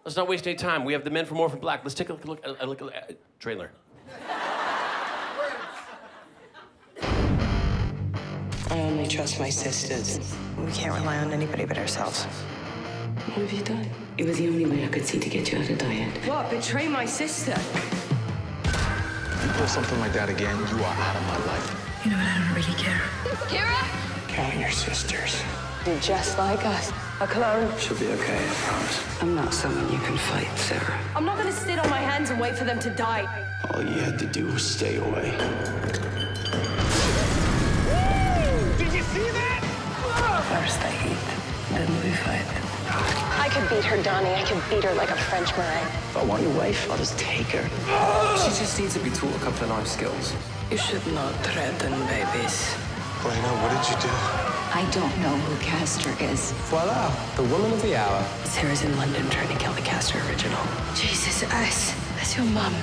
Let's not waste any time. We have the men from Orphan Black. Let's take a look at a trailer. I only trust my sisters. We can't rely on anybody but ourselves. What have you done? It was the only way I could see to get you out of diet. What? Betray my sister? You pull something like that again, you are out of my life. You know what? I don't really care. Kira? Count your sisters. You're just like us. A clone. She'll be okay, I promise. I'm not someone you can fight, Sarah. I'm not gonna sit on my hands and wait for them to die. All you had to do was stay away. Did you see that? First I eat, then we fight. I could beat her, Donnie. I could beat her like a French meringue. If I want your wife, I'll just take her. She just needs to be taught a couple of life skills. You should not threaten babies. Elena, what did you do? I don't know who Castor is. Voila, the woman of the hour. Sarah's in London trying to kill the Castor original. Jesus, us. That's your mom.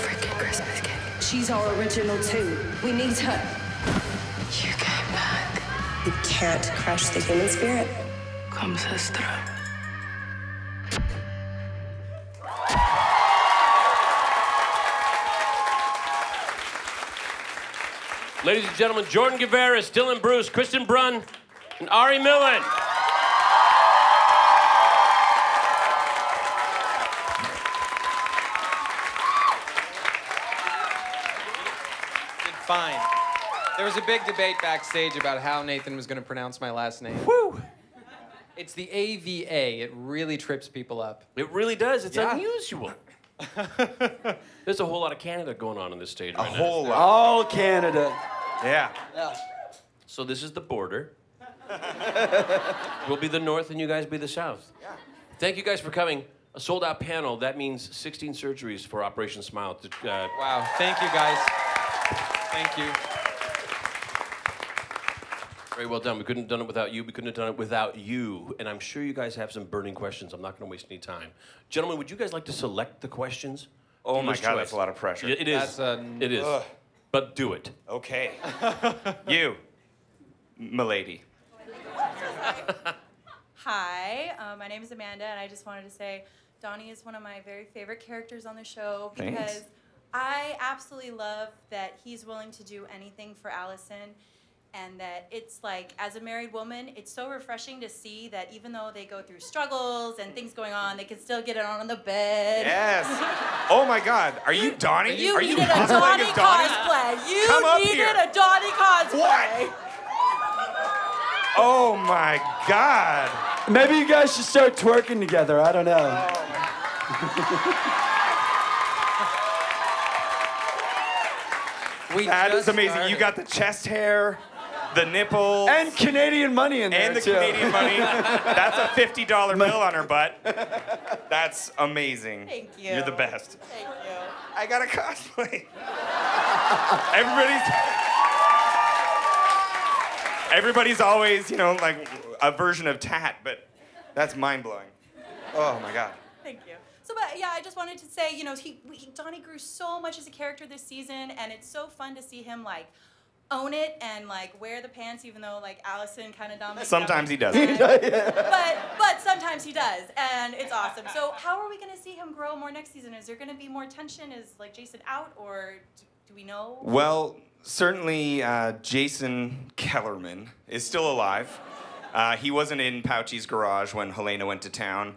Freaking Christmas cake. She's our original too. We need her. You came back. You can't crush the human spirit. Come, sister. Ladies and gentlemen, Jordan Gavaris, Dylan Bruce, Kristen Brunn, and Ari Millen. Did fine. There was a big debate backstage about how Nathan was going to pronounce my last name. Woo! It's the AVA. It really trips people up. It really does. It's Yeah. unusual. There's a whole lot of Canada going on this stage right now. A whole lot. All Canada. Yeah. So this is the border. We'll be the north and you guys be the south. Yeah. Thank you guys for coming. A sold-out panel. That means 16 surgeries for Operation Smile. Wow. Thank you, guys. Thank you. Very well done. We couldn't have done it without you. We couldn't have done it without you. And I'm sure you guys have some burning questions. I'm not going to waste any time. Gentlemen, would you guys like to select the questions? Oh my Dealer's God, choice. that's a lot of pressure. It is. It is. Ugh. But do it. Okay. You, milady. Hi, my name is Amanda, and I just wanted to say Donnie is one of my very favorite characters on the show because Thanks. I absolutely love that he's willing to do anything for Allison, and that it's like, as a married woman, it's so refreshing to see that even though they go through struggles and things going on, they can still get it on the bed. Yes. Oh my God. Are you Donnie? You Are you needed a cosplaying Donnie as Donnie? cosplay. You Come up needed here. a Donnie cosplay. What? Oh my God. Maybe you guys should start twerking together. I don't know. That is amazing. You got the chest hair, the nipples. And Canadian money in there, And the too. Canadian money. That's a $50 bill on her butt. That's amazing. Thank you. You're the best. Thank you. I got a cosplay. Everybody's always, you know, like a version of Tat, but that's mind-blowing. Oh my God. Thank you. So, but yeah, I just wanted to say, you know, Donnie grew so much as a character this season, and it's so fun to see him like own it and like wear the pants, even though like Allison kind of dominates. Sometimes he doesn't. But sometimes he does, and it's awesome. So, how are we going to see him grow more next season? Is there going to be more tension? Is like Jason out, or do we know? Well, certainly Jason Kellerman is still alive. He wasn't in Pouchy's garage when Helena went to town.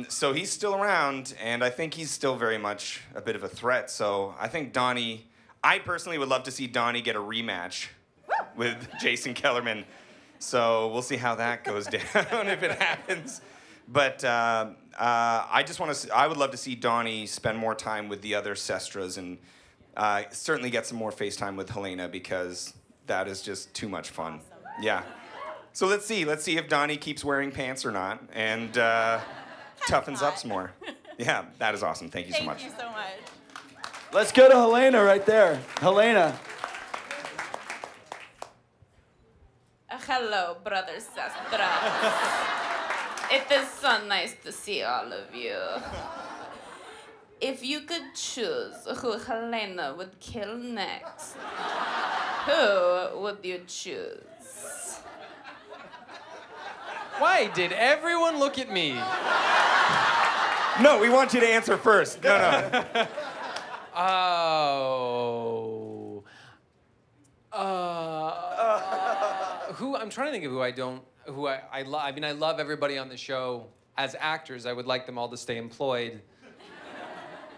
So he's still around, and I think he's still very much a bit of a threat. So I think Donnie, I personally would love to see Donnie get a rematch with Jason Kellerman. So we'll see how that goes down if it happens. But I just want to, I would love to see Donnie spend more time with the other Sestras and certainly get some more FaceTime with Helena because that is just too much fun. Awesome. Yeah. So let's see if Donnie keeps wearing pants or not and toughens up some more. Yeah, that is awesome. Thank you so much. Thank you so much. Let's go to Helena right there. Helena. Hello, brothers, sisters. It is so nice to see all of you. If you could choose who Helena would kill next, who would you choose? Why did everyone Don't look at me. No, we want you to answer first. No. Oh. Who? I'm trying to think of who I don't. Who I love. I mean, I love everybody on the show as actors. I would like them all to stay employed.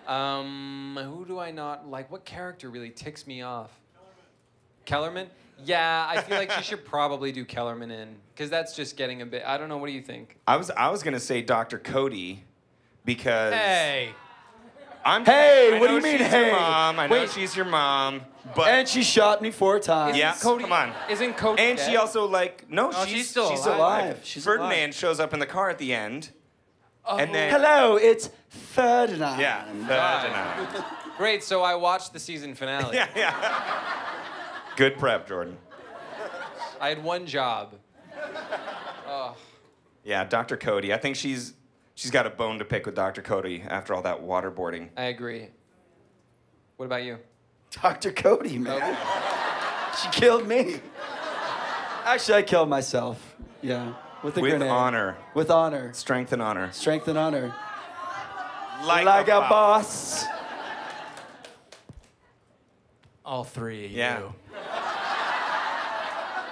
Who do I not like? What character really ticks me off? Kellerman? Yeah, I feel like she should probably do Kellerman in, because that's just getting a bit. I don't know. What do you think? I was gonna say Dr. Cody, because. Hey. What do you mean, hey? Your mom. I know she's your mom, but. And she shot me 4 times. Yeah, Cody, come on. Isn't Cody And dead? she also she's still alive. Ferdinand shows up in the car at the end. Oh. And then. Hello, it's Ferdinand. Yeah, Ferdinand. Great. So I watched the season finale. Yeah. Good prep, Jordan. I had one job. Oh. Yeah, Dr. Cody. I think she's got a bone to pick with Dr. Cody after all that waterboarding. I agree. What about you? Dr. Cody, man. She killed me. Actually, I killed myself. Yeah. With a grenade. Honor. With honor. Strength and honor. Strength and honor. Like a boss. All three. Yeah. You.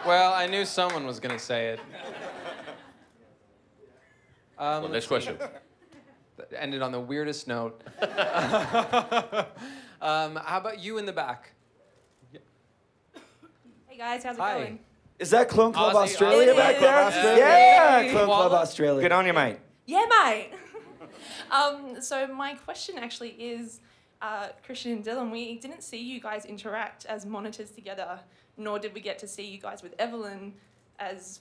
Well, I knew someone was going to say it. Well, next question. That ended on the weirdest note. How about you in the back? Hey guys, how's it Hi. going? Is that Clone Club Aussie, Australia Aussie. back It there? is. Yeah, Clone Koala? Club Australia. Good on you, mate. Yeah, mate. So my question actually is, Christian and Dylan, we didn't see you guys interact as monitors together, nor did we get to see you guys with Evelyn as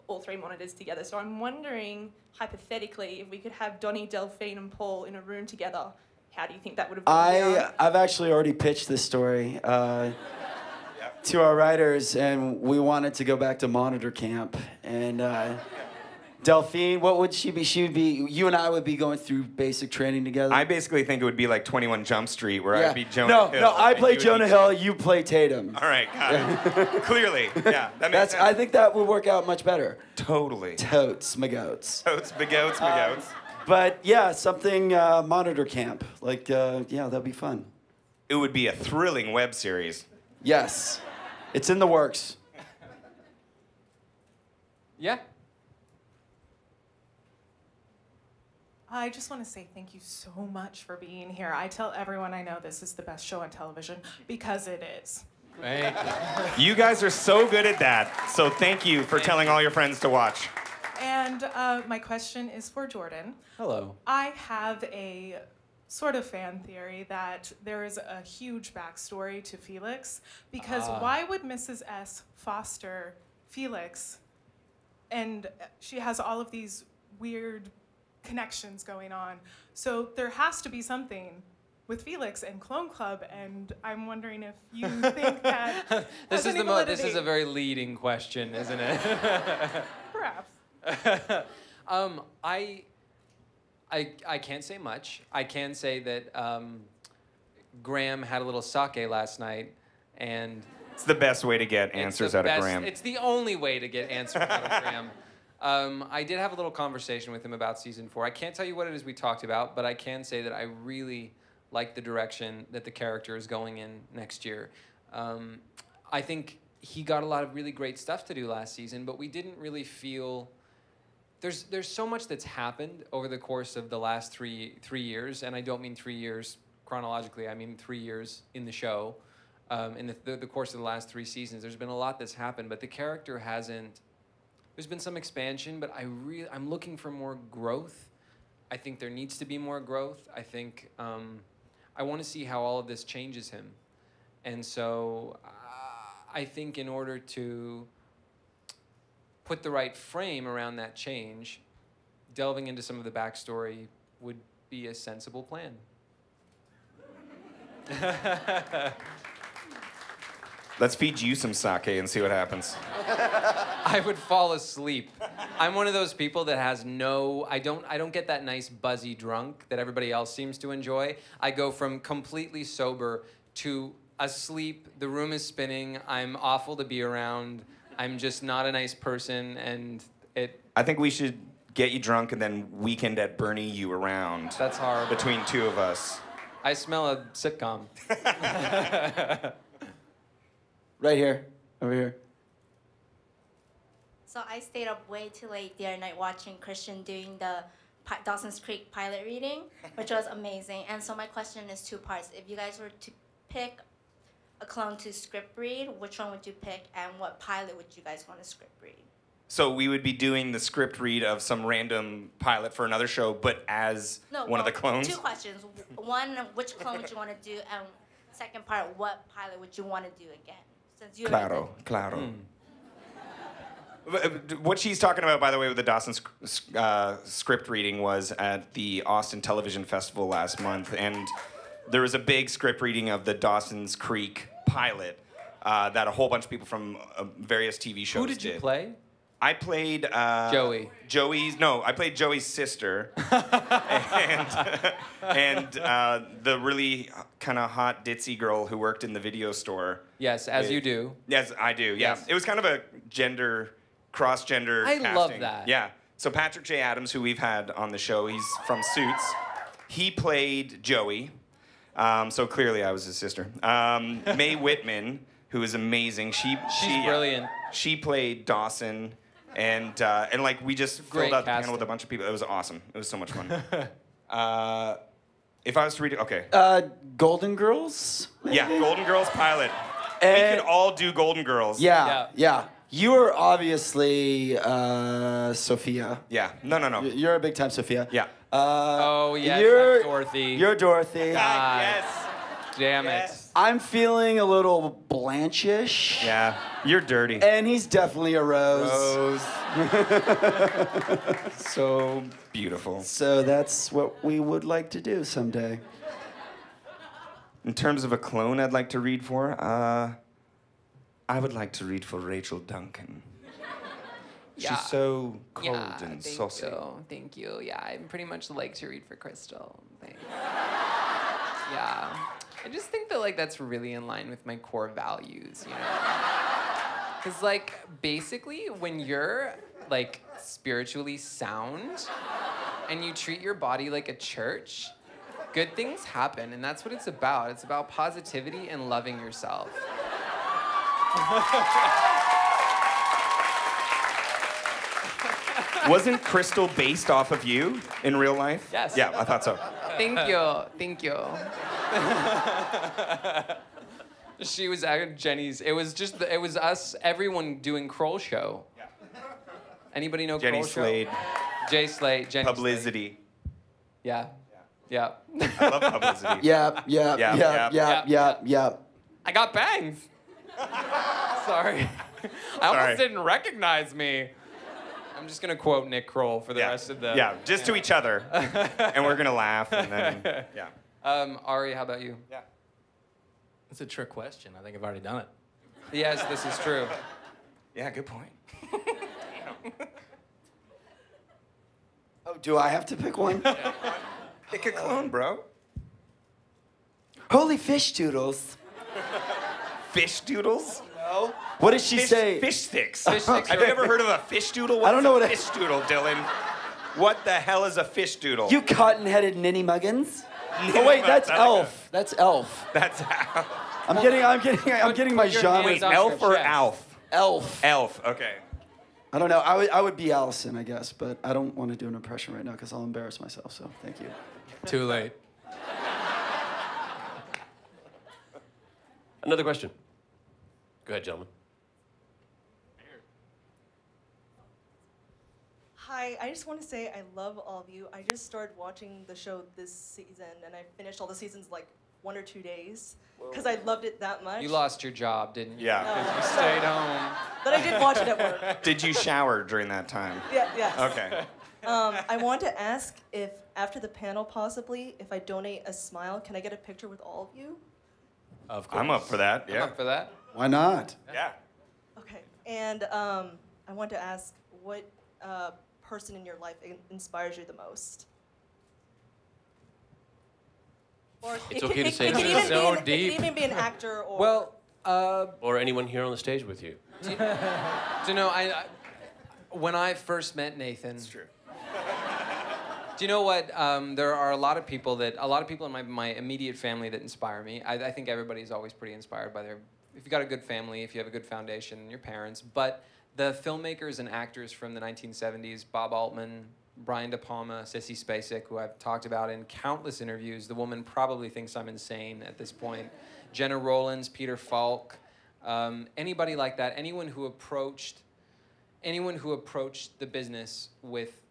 all 3 monitors together. So I'm wondering, hypothetically, if we could have Donnie, Delphine, and Paul in a room together, how do you think that would have gone down? I've actually already pitched this story to our writers, and we wanted to go back to monitor camp. And Delphine, what would she be? She would be. You and I would be going through basic training together. I basically think it would be like 21 Jump Street, where Yeah. I'd be Jonah Hill. No, I and play you would Jonah be- Hill. You play Tatum. All right, got it. Clearly, yeah, that makes sense. I think that would work out much better. Totally. Totes, my goats. Totes, bagoats, bagoats. But yeah, something monitor camp. Like, yeah, that'd be fun. It would be a thrilling web series. Yes, it's in the works. Yeah? I just want to say thank you so much for being here. I tell everyone I know this is the best show on television because it is. Right. You guys are so good at that, so thank you for telling all your friends to watch. And my question is for Jordan. Hello. I have a sort of fan theory that there is a huge backstory to Felix, because why would Mrs. S foster Felix? And she has all of these weird connections going on. So there has to be something with Felix and Clone Club, and I'm wondering if you think that This has is any this is a validity. very leading question, isn't it? Perhaps. I can't say much. I can say that Graham had a little sake last night, and It's the best way to get it's answers the out of best- Graham. It's the only way to get answers out of Graham. I did have a little conversation with him about season 4. I can't tell you what it is we talked about, but I can say that I really like the direction that the character is going in next year. I think he got a lot of really great stuff to do last season, but we didn't really feel... There's so much that's happened over the course of the last three years, and I don't mean 3 years chronologically, I mean 3 years in the show. In the course of the last 3 seasons, there's been a lot that's happened, but the character hasn't... There's been some expansion, but I'm looking for more growth. I think there needs to be more growth. I think I want to see how all of this changes him. And so I think in order to put the right frame around that change, delving into some of the backstory would be a sensible plan. Let's feed you some sake and see what happens. I would fall asleep. I'm one of those people that has I don't get that nice buzzy drunk that everybody else seems to enjoy. I go from completely sober to asleep, the room is spinning, I'm awful to be around, I'm just not a nice person, and I think we should get you drunk, and then weekend at Bernie you around. That's hard. Between two of us. I smell a sitcom. Right here. Over here. So I stayed up way too late the other night watching Christian doing the Dawson's Creek pilot reading, which was amazing. And so my question is two parts. If you guys were to pick a clone to script read, which one would you pick, and what pilot would you guys want to script read? So we would be doing the script read of some random pilot for another show, but as one of the clones? Two questions. One, which clone would you want to do? And second part, what pilot would you want to do again? Since you Claro. What she's talking about, by the way, with the Dawson script reading was at the Austin Television Festival last month, and there was a big script reading of the Dawson's Creek pilot that a whole bunch of people from various TV shows Who did you play? I played Joey. I played Joey's sister, and the really kind of hot ditzy girl who worked in the video store. Yes, as you do. Yes, I do. Yeah, Yes. it was kind of a cross-gender. I casting. love that. Yeah. So Patrick J. Adams, who we've had on the show, he's from Suits. He played Joey. So clearly, I was his sister. Mae Whitman, who is amazing. She's brilliant. She played Dawson. And like we just Great filled out the casting. panel with a bunch of people. It was awesome. It was so much fun. If I was to read it, okay. Golden Girls? Yeah, Golden Girls pilot. We And- could all do Golden Girls. Yeah. You are obviously Sophia. Yeah. No. You're a big time Sophia. Yeah. Oh, yes, You're I'm Dorothy. You're Dorothy. God. Yes. Damn it. I'm feeling a little Blanche-ish. Yeah. You're dirty. And he's definitely a Rose. So beautiful. So that's what we would like to do someday. In terms of a clone I'd like to read for, I would like to read for Rachel Duncan. Yeah. She's so cold Yeah, and thank saucy. Thank you. Yeah, I pretty much like to read for Crystal. Thanks. Yeah. I just think that like that's really in line with my core values, you know? Cause like basically when you're like spiritually sound and you treat your body like a church, good things happen, and that's what it's about. It's about positivity and loving yourself. Wasn't Crystal based off of you in real life? Yes. Yeah, I thought so. Thank you. Thank you. She was at Jenny's. It was just, it was us, everyone doing Kroll Show. Yeah. Anybody know Jenny Kroll Slade. Show? Jay Slade. Jenny Publicity. Slade. Yeah. Yeah. I love publicity. Yeah. I got bangs. Sorry. I almost didn't recognize me. I'm just gonna quote Nick Kroll for the rest of the. Yeah, just to each other, and we're gonna laugh, and then yeah. Ari, how about you? Yeah. It's a trick question. I think I've already done it. Yes, this is true. Yeah, good point. Oh, do I have to pick one? Pick a clone, bro. Holy fish doodles. Fish doodles? No. What does she say? Fish sticks. Fish sticks Have you ever heard of a fish doodle? I don't know what a fish doodle, Dylan. What the hell is a fish doodle? You cotton-headed ninny muggins. Ninny Oh wait, Muggins, that's I like Elf. That's Elf. That's Elf. I'm getting my your genre. hands Wait, on Elf your or chest. Alf? Elf. Elf. Okay. I don't know. I would be Allison, I guess, but I don't want to do an impression right now because I'll embarrass myself. So thank you. Too late. Another question. Go ahead, gentlemen. Hi, I just want to say I love all of you. I just started watching the show this season, and I finished all the seasons like 1 or 2 days because I loved it that much. You lost your job, didn't you? Yeah. Because you stayed home. But I did watch it at work. Did you shower during that time? Yeah, yes. Okay. I want to ask if after the panel, possibly, if I donate a smile, can I get a picture with all of you? Of course. I'm up for that. I'm Yeah. up for that. Why not? Yeah. Okay. And I want to ask what person in your life inspires you the most? Or It's okay to say it could that. even So be an, deep. It could even be an actor or. Well, Or anyone here on the stage with you. do you know, when I first met Nathan. It's true. Do you know what? There are a lot of people in my immediate family that inspire me. I think everybody's always pretty inspired by their. If you got a good family, if you have a good foundation, your parents. But the filmmakers and actors from the 1970s, Bob Altman, Brian De Palma, Sissy Spacek, who I've talked about in countless interviews. The woman probably thinks I'm insane at this point. Jenna Rollins, Peter Falk, anybody like that. Anyone who approached the business with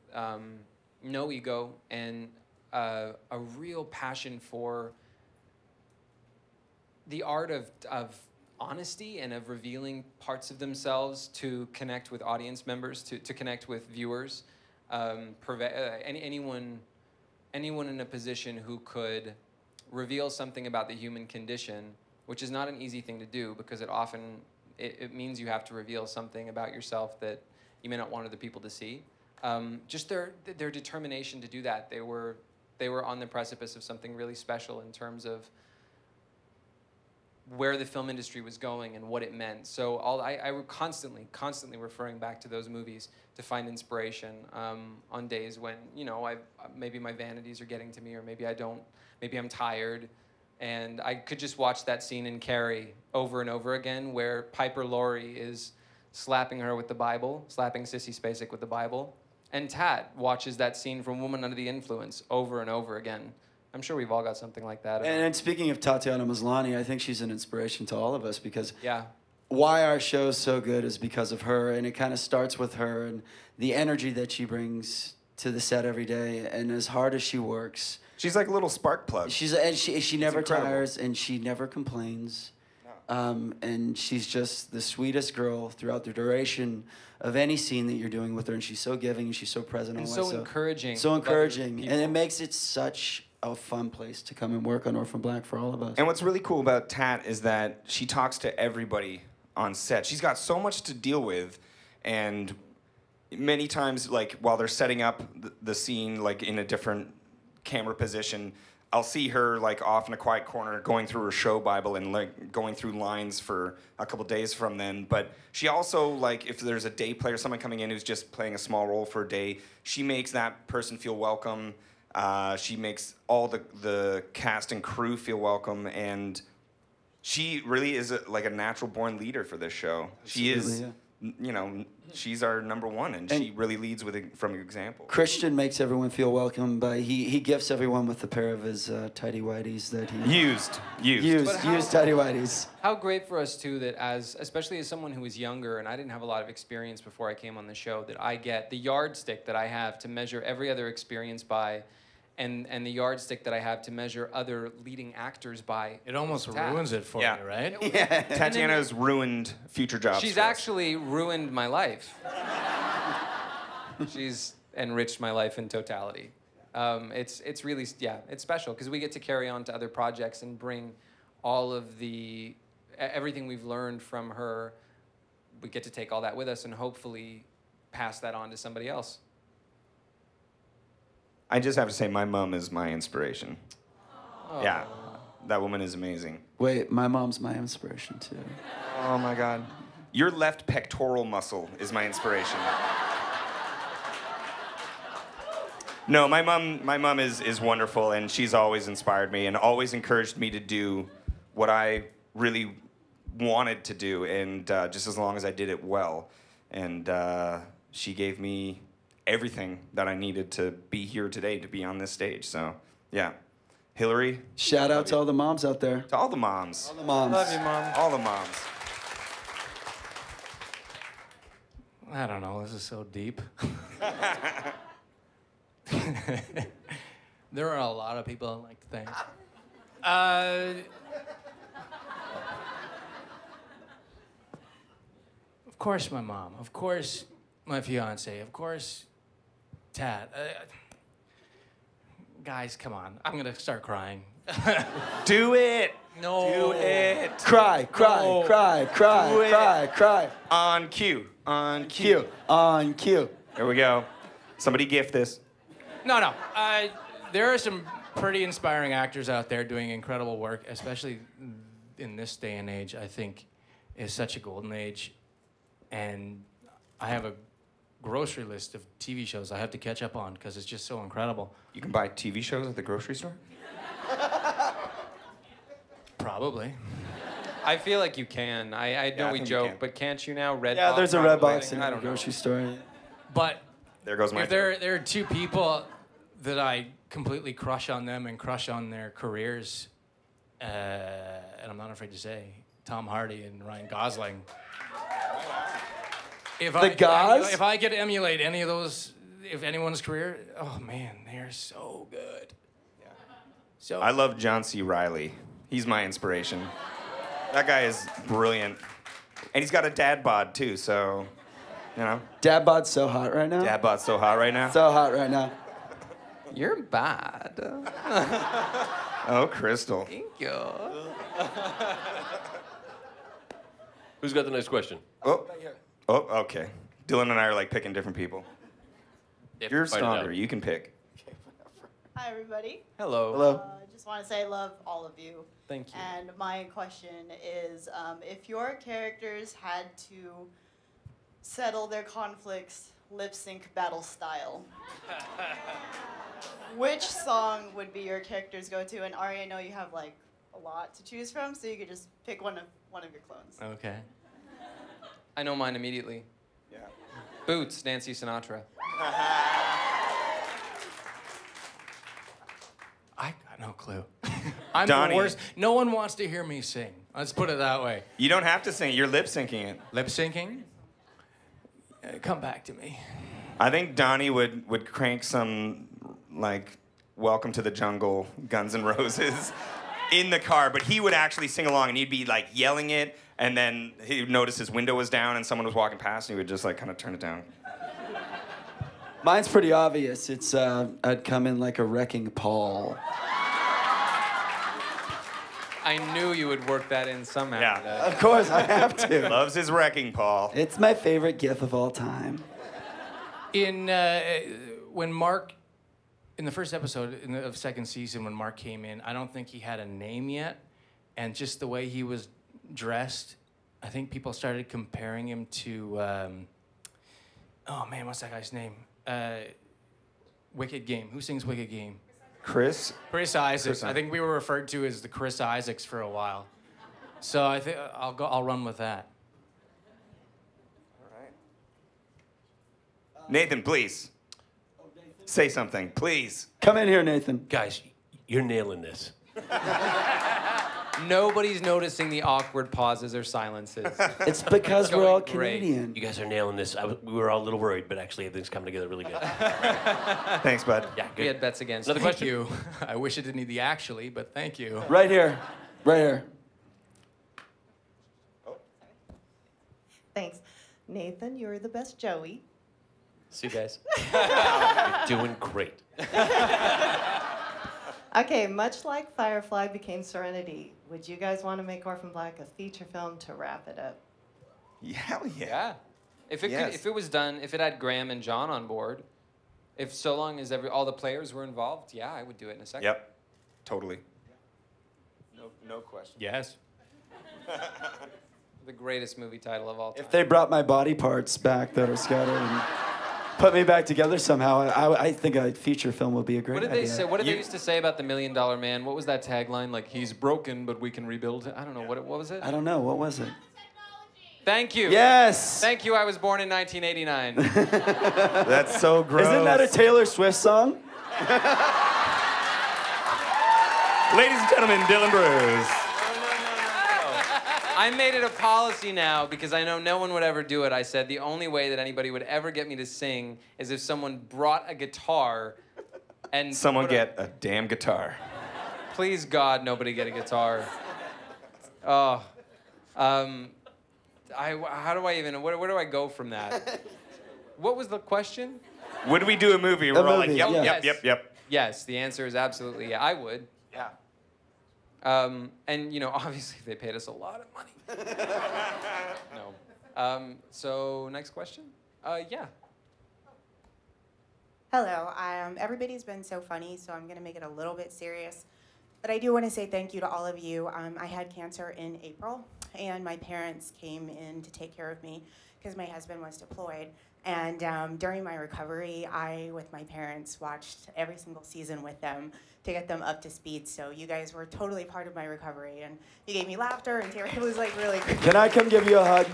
no ego and a real passion for the art of honesty and of revealing parts of themselves to connect with audience members, to connect with viewers. Anyone in a position who could reveal something about the human condition, which is not an easy thing to do because it means you have to reveal something about yourself that you may not want other people to see. Just their determination to do that. They were on the precipice of something really special in terms of where the film industry was going and what it meant. So I were constantly referring back to those movies to find inspiration on days when, you know, maybe my vanities are getting to me, or maybe I don't, maybe I'm tired. And I could just watch that scene in Carrie over and over again where Piper Laurie is slapping her with the Bible, slapping Sissy Spacek with the Bible. And Tat watches that scene from Woman Under the Influence over and over again. I'm sure we've all got something like that. And speaking of Tatiana Maslany, I think she's an inspiration to all of us because yeah. Why our show's so good is because of her, and it kind of starts with her and the energy that she brings to the set every day, and as hard as she works. She's like a little spark plug. She never incredible. tires, and she never complains. And she's just the sweetest girl throughout the duration of any scene that you're doing with her, and she's so giving and she's so present. And always, so encouraging. So encouraging, and it makes it such a fun place to come and work on Orphan Black for all of us. And what's really cool about Tat is that she talks to everybody on set. She's got so much to deal with, and many times, like while they're setting up the scene, like in a different camera position, I'll see her like off in a quiet corner going through her show Bible and like going through lines for a couple days from then. But she also, like, if there's a day player, someone coming in who's just playing a small role for a day, she makes that person feel welcome. She makes all the cast and crew feel welcome, and she really is like a natural born leader for this show. She is, you know, she's our #1, and she really leads from example. Christian makes everyone feel welcome by he gifts everyone with a pair of his tidy whities that he used tidy whities. How great for us too that especially as someone who was younger and I didn't have a lot of experience before I came on the show, that I get the yardstick that I have to measure every other experience by. And the yardstick that I have to measure other leading actors by. It almost ruins it for you, right? Yeah. Tatiana's ruined future jobs. She's actually ruined my life. She's enriched my life in totality. It's really, it's special because we get to carry on to other projects and bring all of everything we've learned from her. We get to take all that with us and hopefully pass that on to somebody else. I just have to say, my mom is my inspiration. Oh. Yeah, that woman is amazing. Wait, my mom's my inspiration too. Oh my God. Your left pectoral muscle is my inspiration. No, my mom is wonderful, and she's always inspired me and always encouraged me to do what I really wanted to do, and just as long as I did it well. And she gave me everything that I needed to be here today, to be on this stage. So, yeah. Hillary. Shout out to all the moms out there. To all the moms. All the moms. Love you, Mom. All the moms. I don't know, this is so deep. There are a lot of people I like to thank. Of course my mom, of course my fiance, of course Tat. Guys, come on, I'm gonna start crying. Do it! No. Do it! Cry. On cue. On cue. On cue. There we go. Somebody gift this. No. There are some pretty inspiring actors out there doing incredible work, especially in this day and age. I think is such a golden age, and I have a grocery list of TV shows I have to catch up on because it's just so incredible. You can buy TV shows at the grocery store? Probably. I feel like you can. I know I we think you joke, can. but can't you now? Red Yeah, box, there's a probably. red box in I the don't know. grocery store. But There goes my if there are two people that I completely crush on them and crush on their careers, and I'm not afraid to say, Tom Hardy and Ryan Gosling. If I get to emulate any of those, if anyone's career, oh man, they're so good. Yeah. So I love John C. Reilly. He's my inspiration. That guy is brilliant. And he's got a dad bod too, so, you know. Dad bod's so hot right now. Dad bod's so hot right now. So hot right now. You're bad. Oh, Crystal. Thank you. Who's got the next question? Oh, okay. Dylan and I are like picking different people. You're fight it stronger. out. You can pick. Hi, everybody. Hello. Hello. I just want to say I love all of you. Thank you. And my question is, if your characters had to settle their conflicts lip sync battle style, which song would be your characters go to? And Ari, I know you have like a lot to choose from, so you could just pick one of your clones. Okay. I know mine immediately. Yeah. Boots, Nancy Sinatra. I got no clue. I'm Donnie. the worst. No one wants to hear me sing. Let's put it that way. You don't have to sing it. You're lip syncing it. Lip syncing? Come back to me. I think Donnie would crank some, like, Welcome to the Jungle, Guns N' Roses in the car, but he would actually sing along and he'd be, like, yelling it, and then he'd notice his window was down and someone was walking past and he would just, like, kind of turn it down. Mine's pretty obvious. It's I'd come in like a wrecking Paul. I knew you would work that in somehow. Yeah. Of course, I have to. Loves his wrecking Paul. It's my favorite GIF of all time. In when Mark, in the first episode of second season, when Mark came in, I don't think he had a name yet, and just the way he was dressed, I think people started comparing him to, oh man, what's that guy's name? Wicked Game. Who sings Wicked Game? Chris Isaacs. I think we were referred to as the Chris Isaacs for a while. So I think I'll run with that. Nathan, please. Say something, please. Come in here, Nathan. Guys, you're nailing this. Nobody's noticing the awkward pauses or silences. It's because we're all Great. Canadian. You guys are nailing this. We were all a little worried, but actually everything's coming together really good. Thanks, bud. Yeah, We good. had bets against. Another Thank question? you. I wish it didn't need the actually, but thank you. Right here. Right here. Thanks. Nathan, you're the best Joey. See you guys. You're doing great. Okay, much like Firefly became Serenity, would you guys want to make Orphan Black a feature film to wrap it up? Yeah, hell yeah. Yeah. If it Yes. if it was done, if it had Graham and John on board, if so long as all the players were involved, yeah, I would do it in a second. Yep. Totally. No question. Yes. The greatest movie title of all time. If they brought my body parts back that are scattered and put me back together somehow, I think a feature film would be a great What did idea. they say? What did they used to say about the $1 Million Man? What was that tagline? Like, he's broken, but we can rebuild it. I don't know. What was it? I don't know. What was it? Thank you. Yes. Thank you. I was born in 1989. That's so gross. Isn't that a Taylor Swift song? Ladies and gentlemen, Dylan Bruce. I made it a policy now because I know no one would ever do it. I said the only way that anybody would ever get me to sing is if someone brought a guitar and Someone get a damn guitar. Please God, nobody get a guitar. Oh, how do I even? Where do I go from that? What was the question? Would we do a movie? We're all like, movie, yep, yeah. yep. Yes, the answer is absolutely yeah. I would. Yeah. And you know, obviously they paid us a lot of money. No. So next question. Yeah. Hello. Everybody's been so funny, so I'm going to make it a little bit serious. But I do want to say thank you to all of you. I had cancer in April, and my parents came in to take care of me because my husband was deployed. And during my recovery, I, with my parents, watched every single season with them to get them up to speed. So you guys were totally part of my recovery, and you gave me laughter, and it was like really great. Can I come give you a hug?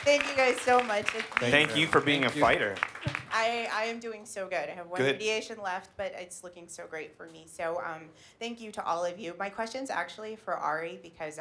Thank you guys so much. Thank you for being a fighter. I am doing so good. I have one Good. mediation left, but it's looking so great for me. So thank you to all of you. My question's actually for Ari because,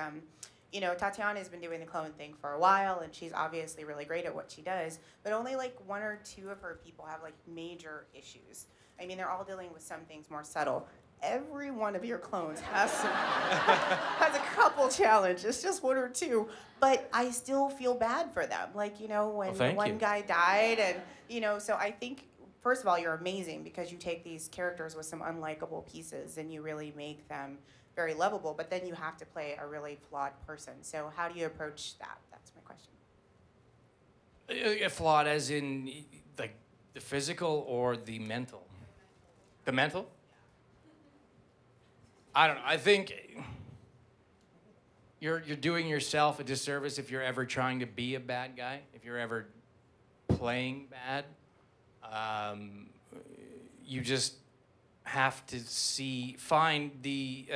you know, Tatiana has been doing the clone thing for a while, and she's obviously really great at what she does, but only like 1 or 2 of her people have like major issues. I mean, they're all dealing with some things more subtle. Every one of your clones has has a couple challenges, just 1 or 2, but I still feel bad for them. Like, you know, when one guy died, and, you know, so I think, first of all, you're amazing because you take these characters with some unlikable pieces and you really make them very lovable, but then you have to play a really flawed person. So how do you approach that? That's my question. Flawed as in, like, the physical or the mental? The mental? I don't know. I think you're doing yourself a disservice if you're ever trying to be a bad guy, if you're ever playing bad. You just have to find the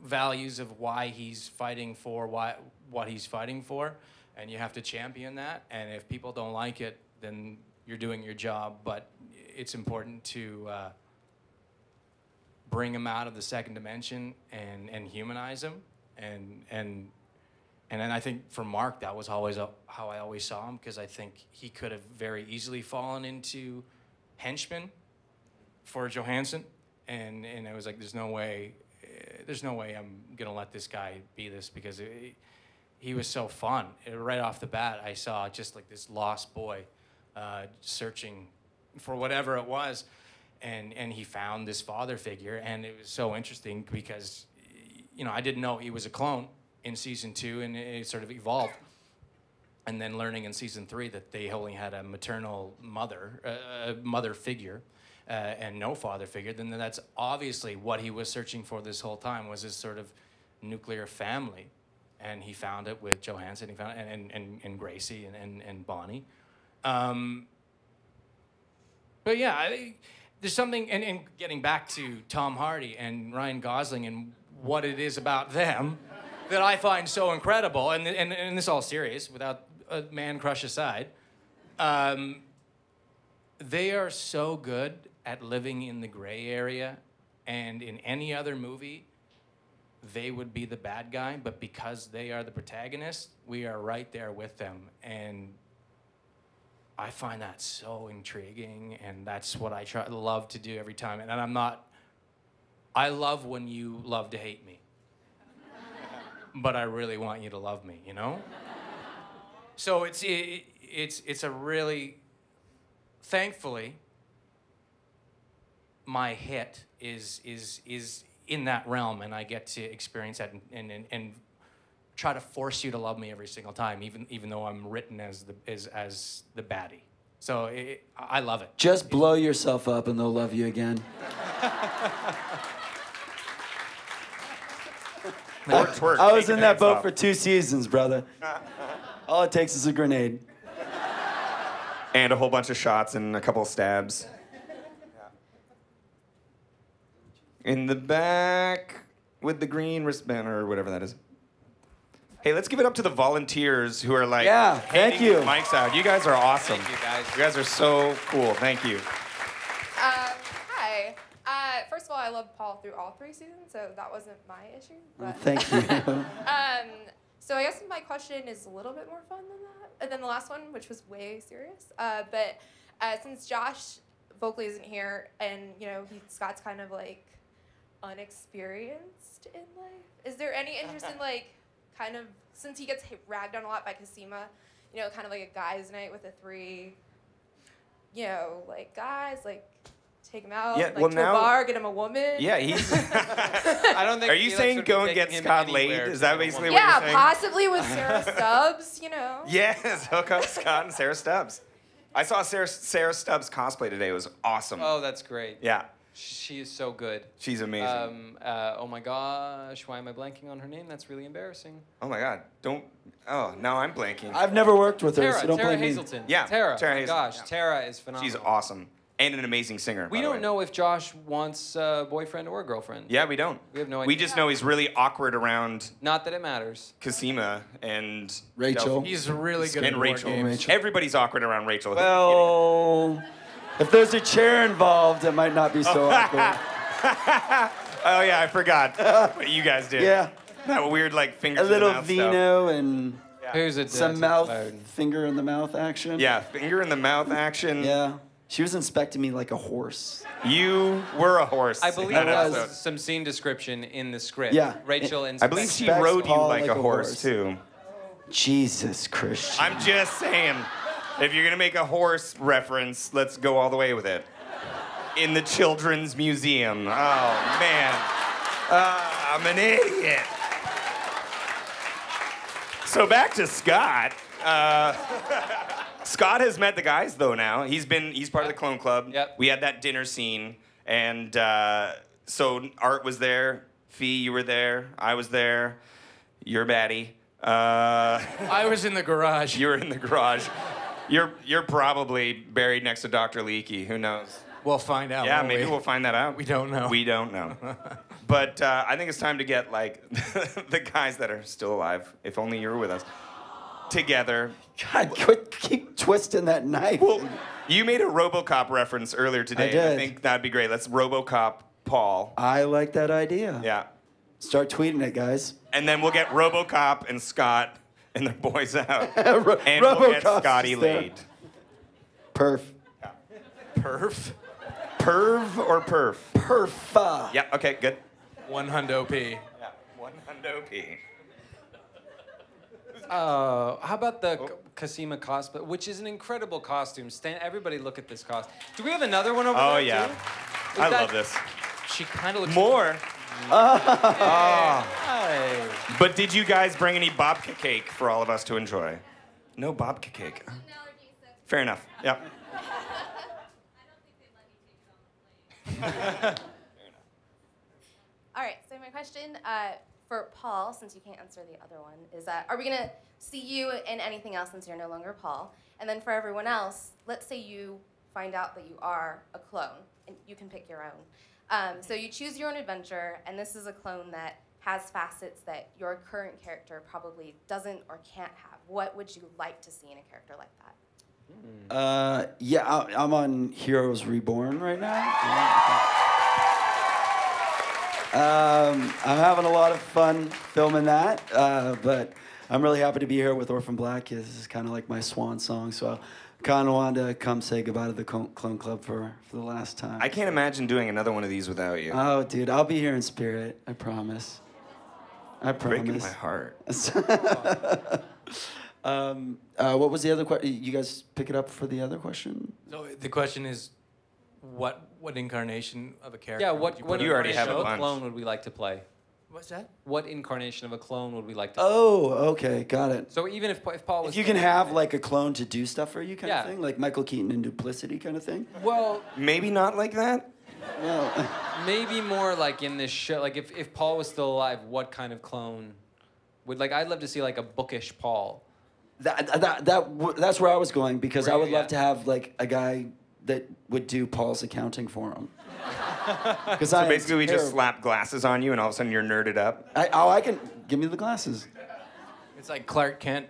values of why he's fighting for what he's fighting for, and you have to champion that. And if people don't like it, then you're doing your job. But it's important to bring him out of the second dimension and humanize him. And then I think for Mark, that was always how I always saw him, because I think he could have very easily fallen into henchman for Johansson. And it was like, there's no way I'm gonna let this guy be this, because he was so fun. Right off the bat, I saw just like this lost boy searching for whatever it was. And he found this father figure, and it was so interesting because, you know, I didn't know he was a clone in season 2, and it sort of evolved. And then learning in season 3 that they only had a maternal mother figure, and no father figure, then that's obviously what he was searching for this whole time, was this sort of nuclear family. And he found it with Johansson, he found it, and Gracie and Bonnie. But yeah, there's something, and getting back to Tom Hardy and Ryan Gosling and what it is about them that I find so incredible, and this is all serious, without a man crush aside, they are so good at living in the gray area, and in any other movie, they would be the bad guy, but because they are the protagonist, we are right there with them, and I find that so intriguing, and that's what I love to do every time. And I love when you love to hate me, but I really want you to love me, you know? So it's a really, thankfully, my hit is in that realm, and I get to experience that and try to force you to love me every single time, even though I'm written as the baddie. So I love it. Just blow yourself up and they'll love you again. I was in that boat for 2 seasons, brother. All it takes is a grenade. And a whole bunch of shots and a couple of stabs. In the back with the green wristband or whatever that is. Hey, let's give it up to the volunteers who are like, thank you. The mics out. You guys are awesome. Thank you, guys. You guys are so cool. Thank you. Hi. First of all, I loved Paul through all 3 seasons, so that wasn't my issue. But Thank you. So I guess my question is a little bit more fun than the last one, which was way serious. But since Josh vocally isn't here, and you know Scott's kind of like unexperienced in life, is there any interest in like kind of, since he gets ragged on a lot by Cosima, you know, kind of like a guys' night with the 3, you know, like guys, like take him out, to a bar, get him a woman. Yeah, he's. I don't think. Are you saying go and get Scott laid? Is that basically what you're saying? Yeah, possibly with Sarah Stubbs, you know. Yes, hook up Scott and Sarah Stubbs. I saw Sarah Stubbs cosplay today. It was awesome. Oh, that's great. Yeah. She is so good. She's amazing. Oh my gosh, why am I blanking on her name? That's really embarrassing. Oh my God! Don't. Oh, now I'm blanking. I've never worked with her, Tara, so don't Tara blame me. Hazelton. Yeah, Tara. Tara Oh my Hazelton, gosh, yeah. Tara is phenomenal. She's awesome and an amazing singer. We by the don't way. know if Josh wants a boyfriend or a girlfriend. Yeah, we don't. We have no idea. We just know he's really awkward around Not that it matters. Cosima and Rachel. He's really good and at Rachel. board games. Everybody's awkward around Rachel. Well, if there's a chair involved, it might not be so awkward. Oh yeah, I forgot what you guys did. Yeah. That weird like finger. A little vino and Who's a some finger in the mouth action. Yeah, finger in the mouth action. Yeah. She was inspecting me like a horse. You were a horse. I believe in that there was episode. some scene description in the script. Yeah. Rachel and I believe she Inspects rode you Paul like a horse too. Jesus Christian. I'm just saying, if you're gonna make a horse reference, let's go all the way with it. In the Children's Museum. Oh man, I'm an idiot. So back to Scott. Scott has met the guys though now. He's part of the Clone Club. Yep. We had that dinner scene, and so Art was there. Fee, you were there. I was there. You're baddie. I was in the garage. You were in the garage. You're probably buried next to Dr. Leakey. Who knows? We'll find out. Yeah, won't maybe we? we'll find that out. We don't know. We don't know. But I think it's time to get like the guys that are still alive, if only you were with us, together. God, keep twisting that knife. Well, you made a RoboCop reference earlier today. I did. I think that'd be great. Let's RoboCop Paul. I like that idea. Yeah. Start tweeting it, guys. And then we'll get RoboCop and Scott and their boys out. And we'll get RoboCop's Scotty just there. laid. Perf. Perf? Perv or perf? Perfa. Yeah, okay, good. 100 P. Yeah, 100 P. How about the Cosima cosplay, which is an incredible costume. Everybody look at this costume. Do we have another one over there? Oh, yeah. Too? I love this. She kind of looks More. Hey. But did you guys bring any babka cake for all of us to enjoy? No babka cake. Fair enough. Yep. All right, so my question for Paul, since you can't answer the other one, is are we gonna see you in anything else since you're no longer Paul? And then for everyone else, let's say you find out that you are a clone, and you can pick your own. So you choose your own adventure, and this is a clone that has facets that your current character probably doesn't or can't have. What would you like to see in a character like that? Yeah, I'm on Heroes Reborn right now. I'm having a lot of fun filming that, but I'm really happy to be here with Orphan Black. This is kind of like my swan song, so I kind of wanted to come say goodbye to the Clone Club for the last time. I can't imagine doing another one of these without you. Oh, dude, I'll be here in spirit. I promise. I promise. Breaking my heart. What was the other question? You guys pick it up for the other question? So the question is, what incarnation of a character? Yeah, would what You already have a incarnation of bunch. clone would we like to play? What's that? What incarnation of a clone would we like to play? Oh, okay, got it. So even if Paul was... If you can have like a clone to do stuff for you kind Yeah. of thing, like Michael Keaton in Duplicity kind of thing? Well... Maybe not like that? No. Maybe more like in this show, like if Paul was still alive, what kind of clone would, like, I'd love to see like a bookish Paul. That's where I was going, because I would love Yeah. to have like a guy that would do Paul's accounting for him. So basically we just slap glasses on you and all of a sudden you're nerded up? I can, give me the glasses. It's like Clark Kent.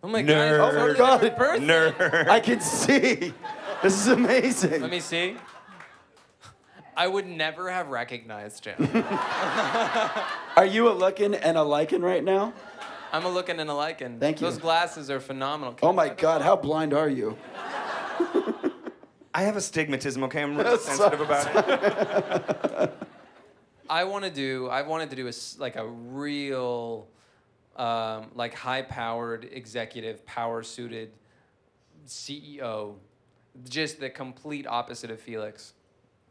Oh my Nerd. God! Oh my God. Nerd. I can see. This is amazing. Let me see. I would never have recognized him. Are you a looking and a liking right now? I'm a looking and a liking. Thank you. Those glasses are phenomenal. Oh my God, how blind are you? I have astigmatism, okay? I'm really sensitive about it. I wanted to do a real, like high-powered executive, power-suited CEO, just the complete opposite of Felix.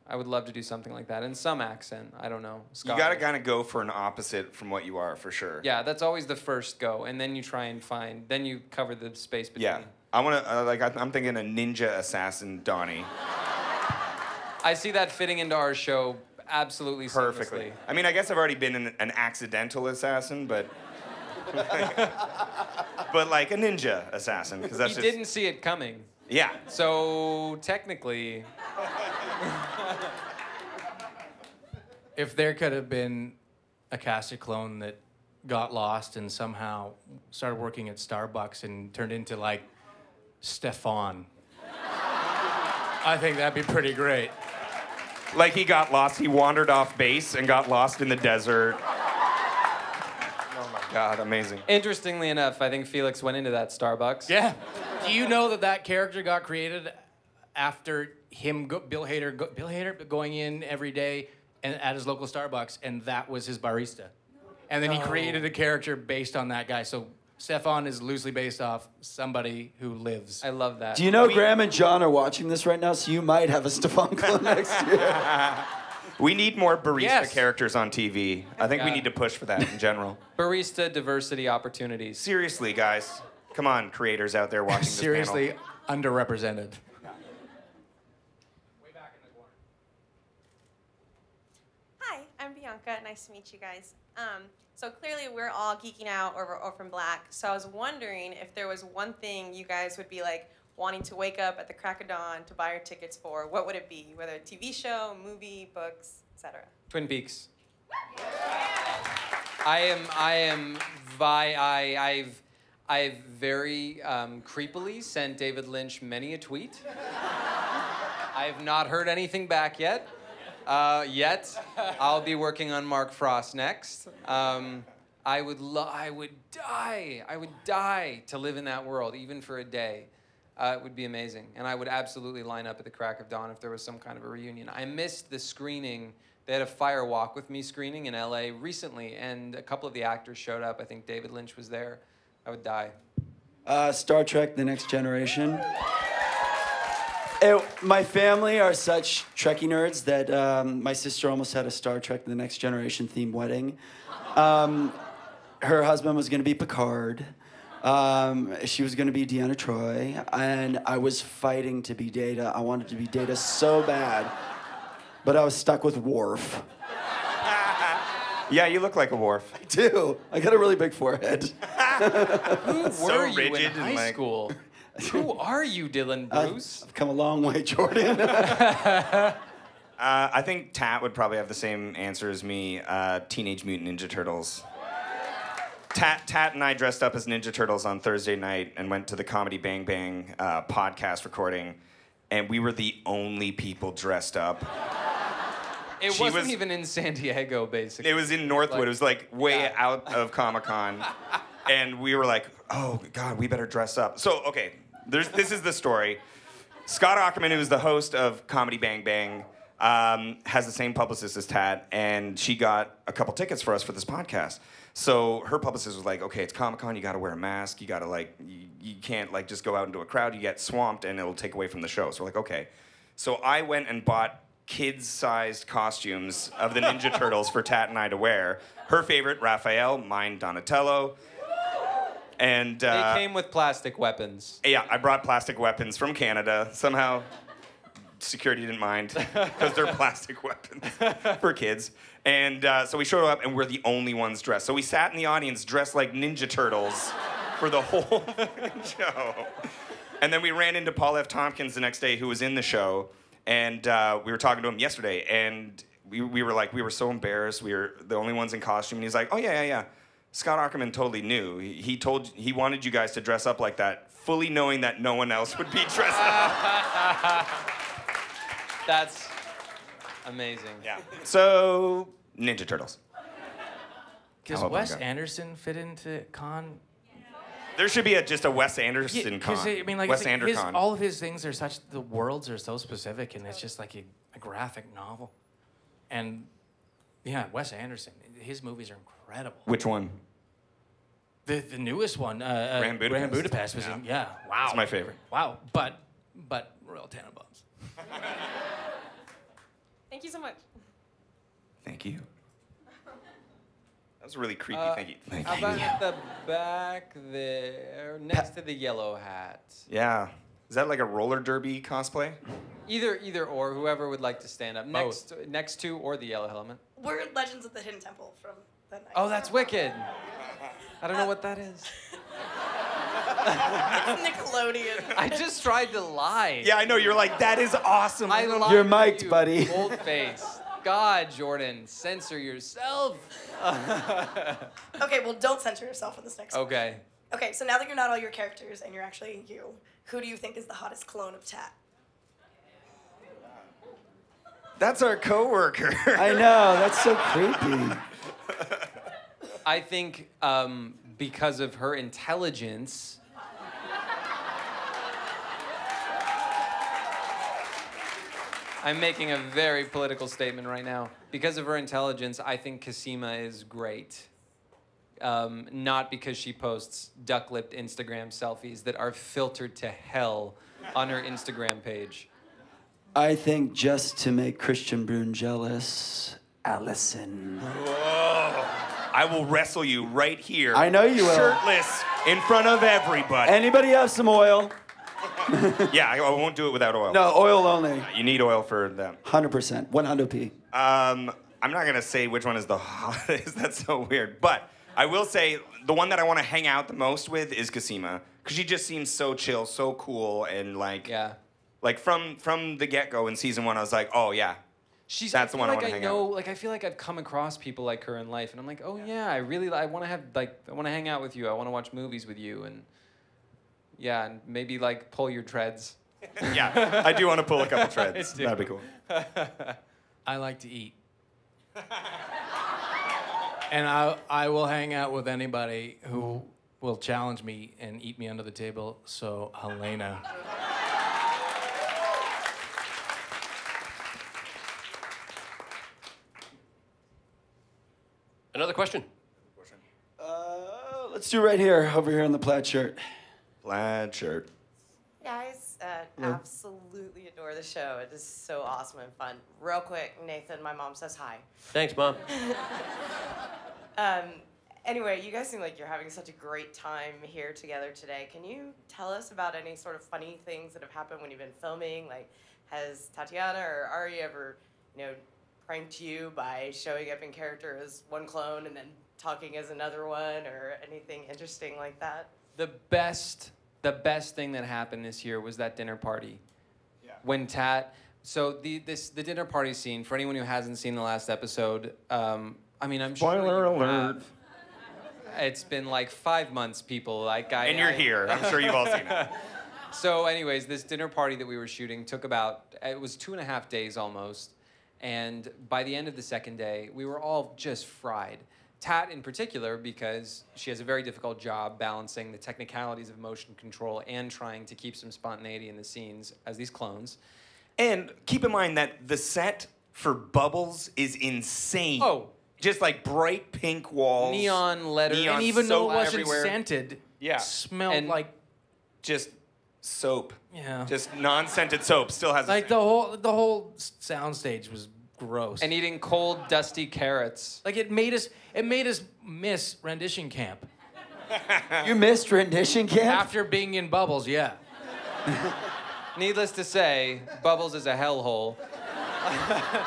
I would love to do something like that in some accent. I don't know. You gotta kind of go for an opposite from what you are, for sure. Yeah, that's always the first go, and then you try and then you cover the space between. Yeah. I want to, I'm thinking a ninja assassin Donnie. I see that fitting into our show absolutely Perfectly. seamlessly. I mean, I guess I've already been an accidental assassin, but... but like a ninja assassin, because that's He just... didn't see it coming. Yeah. So technically... If there could have been a casted clone that got lost and somehow started working at Starbucks and turned into like Stefan, I think that'd be pretty great. Like he got lost, he wandered off base and got lost in the desert. Oh my God, amazing. Interestingly enough, I think Felix went into that Starbucks. Yeah. Do you know that character got created after him, Bill Hader going in every day and at his local Starbucks, and that was his barista? And then he created a character based on that guy. So Stefan is loosely based off somebody who lives. I love that. Do you know Graham and John are watching this right now, so you might have a Stefan clone next year. We need more barista characters on TV. I think we Yeah. need to push for that in general. Barista diversity opportunities. Seriously, guys. Come on, creators out there watching this Seriously, panel. underrepresented. Hi, I'm Bianca. Nice to meet you guys. So clearly we're all geeking out over Orphan Black. So I was wondering if there was one thing you guys would be like wanting to wake up at the crack of dawn to buy your tickets for. What would it be? Whether a TV show, movie, books, etc. Twin Peaks. I've very creepily sent David Lynch many a tweet. I have not heard anything back yet. I'll be working on Mark Frost next. I would die to live in that world, even for a day. It would be amazing. And I would absolutely line up at the crack of dawn if there was some kind of a reunion. I missed the screening. They had a Fire Walk With Me screening in LA recently, and a couple of the actors showed up. I think David Lynch was there. I would die. Star Trek: The Next Generation. My family are such Trekkie nerds that my sister almost had a Star Trek: The Next Generation themed wedding. Her husband was going to be Picard. She was going to be Deanna Troi, and I was fighting to be Data. I wanted to be Data so bad, but I was stuck with Worf. Yeah, you look like a Worf. I do. I got a really big forehead. Who were So you rigid in and, high like- school? Who are you, Dylan Bruce? I've come a long way, Jordan. I think Tat would probably have the same answer as me. Teenage Mutant Ninja Turtles. Tat and I dressed up as Ninja Turtles on Thursday night and went to the Comedy Bang Bang podcast recording, and we were the only people dressed up. It wasn't even in San Diego, basically. It was in Northwood. It was like way out of Comic-Con. And we were like, oh, God, we better dress up. So, okay, this is the story. Scott Ackerman, who is the host of Comedy Bang Bang, has the same publicist as Tat, and she got a couple tickets for us for this podcast. So her publicist was like, okay, it's Comic-Con, you gotta wear a mask, you gotta you can't like just go out into a crowd, you get swamped and it'll take away from the show. So we're like, okay. So I went and bought kids-sized costumes of the Ninja Turtles for Tat and I to wear. Her favorite, Raphael, mine, Donatello. And They came with plastic weapons. yeah, I brought plastic weapons from Canada. Somehow, security didn't mind because they're plastic weapons for kids. And so we showed up, and we're the only ones dressed. So we sat in the audience dressed like Ninja Turtles for the whole show. And then we ran into Paul F. Tompkins the next day, who was in the show, and we were talking to him yesterday, and we were so embarrassed. We were the only ones in costume, and he's like, oh yeah. Scott Ackerman totally knew. He wanted you guys to dress up like that, fully knowing that no one else would be dressed up. That's amazing. Yeah. So, Ninja Turtles. Does Oh my Wes God. Anderson fit into Con? There should be just a Wes Anderson con. I mean, like, Wes it's like Andercon. all of his things are such, the worlds are so specific, and it's just like a graphic novel. And yeah, Wes Anderson, his movies are incredible. Which one? The newest one, Grand Budapest. Grand Budapest was wow. It's my favorite. Wow, but Royal Tenenbaums. Thank you so much. Thank you. That was really creepy. Thank How you. about at the back there, next to the yellow hat? Yeah. Is that like a roller derby cosplay? Either or, whoever would like to stand up. Next to or the yellow helmet. We're Legends of the Hidden Temple from the night. Oh, that's wicked. I don't know what that is. It's Nickelodeon. I just tried to lie. Yeah, I know. You're like, that is awesome. I lied You're to mic'd, you, buddy. Bold face. God, Jordan, censor yourself. Okay, well, don't censor yourself in this next one. Okay. Okay, so now that you're not all your characters and you're actually you, who do you think is the hottest clone of Tat? That's our coworker. I know, that's so creepy. I think because of her intelligence. I'm making a very political statement right now. Because of her intelligence, I think Cosima is great. Not because she posts duck-lipped Instagram selfies that are filtered to hell on her Instagram page. I think just to make Christian Brune jealous, Allison. Whoa. I will wrestle you right here. I know you will. Shirtless in front of everybody. Anybody have some oil? Yeah, I won't do it without oil. No, oil only. You need oil for them. 100%, 100p. I'm not gonna say which one is the hottest. That's so weird. But I will say the one that I want to hang out the most with is Cosima, because she just seems so chill, so cool, and like like from the get-go in season 1, I was like, oh yeah, that's the one I want to hang out with. Like I feel like I've come across people like her in life, and I'm like, oh yeah, I want to hang out with you. I want to watch movies with you, and yeah, and maybe like pull your treads. Yeah, I do want to pull a couple treads. That'd be cool. I like to eat. And I will hang out with anybody who will challenge me and eat me under the table. So, Helena. Another question. Let's do right here, over here in the plaid shirt. Plaid shirt. Guys, absolutely adore the show. It is so awesome and fun. Real quick, Nathan, my mom says hi. Thanks, Mom. Anyway, you guys seem like you're having such a great time here together today. Can you tell us about any sort of funny things that have happened when you've been filming? Like, has Tatiana or Ari ever, pranked you by showing up in character as one clone and then talking as another one, or anything interesting like that? The best thing that happened this year was that dinner party. Yeah. When so the dinner party scene, for anyone who hasn't seen the last episode, I'm Spoiler alert. It's been like 5 months, people. And you're here. I'm sure you've all seen it. So anyways, this dinner party that we were shooting took it was 2.5 days almost. And by the end of the second day, we were all just fried. Tat in particular, because she has a very difficult job balancing the technicalities of motion control and trying to keep some spontaneity in the scenes as these clones. And keep in mind that the set for Bubbles is insane. Oh. Just like bright pink walls. Neon letters. And even though it wasn't everywhere. scented, smelled like just soap. Yeah. Just non-scented soap still has like the whole soundstage was gross. And eating cold, dusty carrots. Like it made us miss rendition camp. You missed rendition camp? After being in Bubbles, yeah. Needless to say, Bubbles is a hellhole.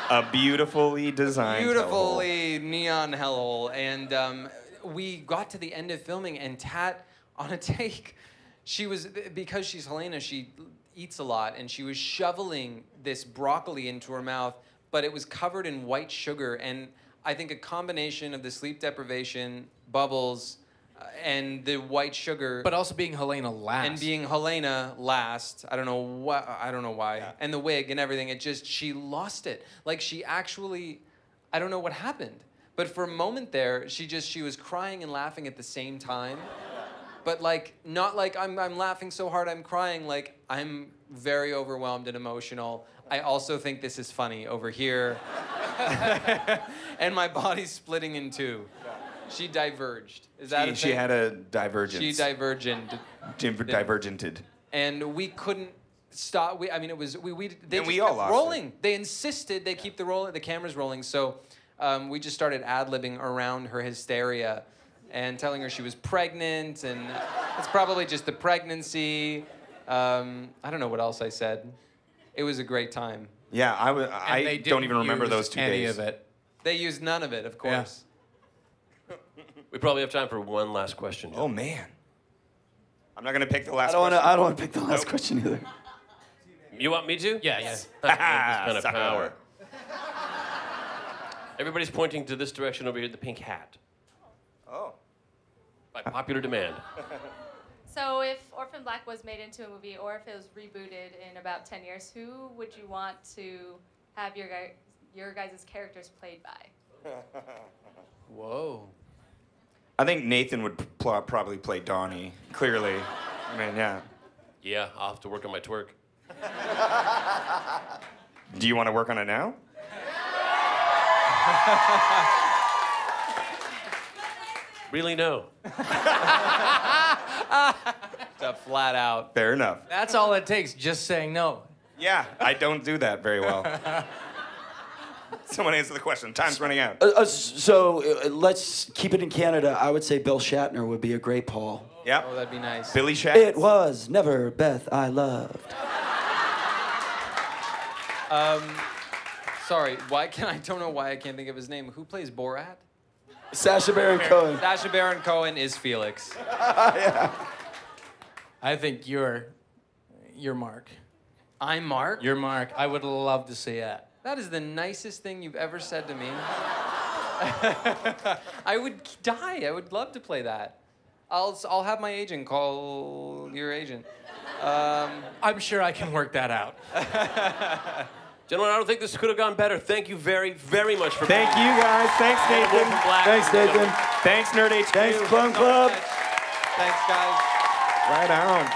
A beautifully designed Beautifully neon hellhole. And we got to the end of filming, and Tat, on a take, because she's Helena, she eats a lot, and she was shoveling this broccoli into her mouth, but it was covered in white sugar, and I think a combination of the sleep deprivation, Bubbles, and the white sugar. But also being Helena last. And being Helena last. I don't know why. Yeah. And the wig and everything. She lost it. Like she actually, I don't know what happened. But for a moment there, she was crying and laughing at the same time. But like, not like I'm laughing so hard I'm crying. Like I'm very overwhelmed and emotional. I also think this is funny over here. And my body's splitting in two. She diverged. Is that a thing? She had a divergence. She divergented. Divergented. And we couldn't stop. They all kept lost rolling. They insisted they keep the cameras rolling. So we just started ad-libbing around her hysteria and telling her she was pregnant, and it's probably just the pregnancy. I don't know what else I said. It was a great time. Yeah, I don't even remember those 2 any days. of it. They used none of it, of course. We probably have time for one last question. Oh, man. I'm not going to pick the last I question. don't want to pick the last question either. You want me to? Yeah, This kind of Sucker. power. Everybody's pointing to this direction over here, the pink hat. Oh. By popular demand. So if Orphan Black was made into a movie, or if it was rebooted in about 10 years, who would you want to have your guys' characters played by? Whoa. I think Nathan would probably play Donnie, clearly. I mean, yeah. Yeah, I'll have to work on my twerk. Do you want to work on it now? Really, no. Just flat out. Fair enough. That's all it takes, just saying no. Yeah, I don't do that very well. Someone answer the question. Time's running out. Let's keep it in Canada. I would say Bill Shatner would be a great Paul. Yep. Oh, that'd be nice. Billy Shatner. It was never Beth I loved. Sorry, I don't know why I can't think of his name. Who plays Borat? Sacha Baron Cohen. Sacha Baron Cohen is Felix. Yeah. I think you're Mark. I'm Mark? You're Mark. I would love to see that. That is the nicest thing you've ever said to me. I would die. I would love to play that. I'll have my agent call your agent. I'm sure I can work that out. Gentlemen, I don't think this could have gone better. Thank you very, very much for Thank you, guys. Thanks, Nathan. Thanks, Nathan. Thanks, Nerd HQ. Thanks, Clone Club. Thanks, guys. Right on.